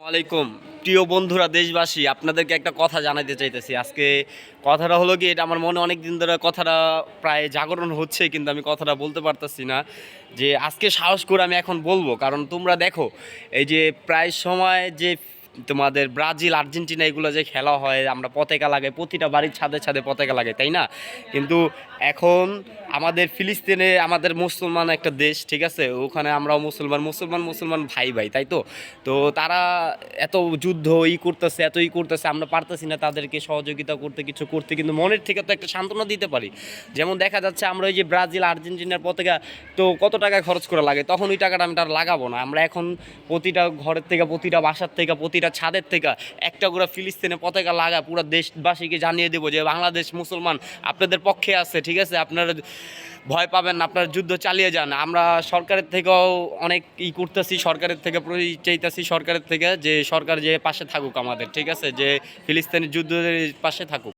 ওয়ালাইকুম। প্রিয় বন্ধুরা, দেশবাসী, আপনাদেরকে একটা কথা জানাতে চাইতেছি। আজকে কথাটা হলো কি, এটা আমার মনে অনেক দিন ধরে কথাটা প্রায় জাগরণ হচ্ছে, কিন্তু আমি কথাটা বলতে পারতেছি না। যে আজকে সাহস করে আমি এখন বলবো, কারণ তোমরা দেখো এই যে প্রায় সময় যে তোমাদের ব্রাজিল আর্জেন্টিনা এগুলো যে খেলা হয়, আমরা পতাকা লাগাই, প্রতিটা বাড়ির ছাদে ছাদে পতাকা লাগাই, তাই না? কিন্তু এখন আমাদের ফিলিস্তিনে, আমাদের মুসলমান একটা দেশ, ঠিক আছে, ওখানে আমরাও মুসলমান মুসলমান মুসলমান ভাই ভাই, তাই তো। তো তারা এত যুদ্ধ করতেছে, করতেছে, আমরা পারতেছি না তাদেরকে সহযোগিতা করতে, কিছু করতে, কিন্তু মনের থেকে তো একটা সান্ত্বনা দিতে পারি। যেমন দেখা যাচ্ছে আমরা ওই যে ব্রাজিল আর্জেন্টিনার পতাকা তো কত টাকা খরচ করে লাগে, তখন ওই টাকাটা আমি তার লাগাবো না। আমরা এখন প্রতিটা ঘরের থেকে, প্রতিটা বাসার থেকে, প্রতিটা ছাদের থেকে একটা করে ফিলিস্তিনে পতাকা লাগা, পুরো দেশবাসীকে জানিয়ে দেবো যে বাংলাদেশ মুসলমান আপনাদের পক্ষে আছে, ঠিক আছে, আপনারা ভয় পাবেন না, আপনারা যুদ্ধ চালিয়ে যান। আমরা সরকারের থেকেও অনেক করতেছি, সরকারের থেকে চাইতেছি, সরকারের থেকে যে সরকার যে পাশে থাকুক আমাদের, ঠিক আছে, যে ফিলিস্তিনের যুদ্ধের পাশে থাকুক।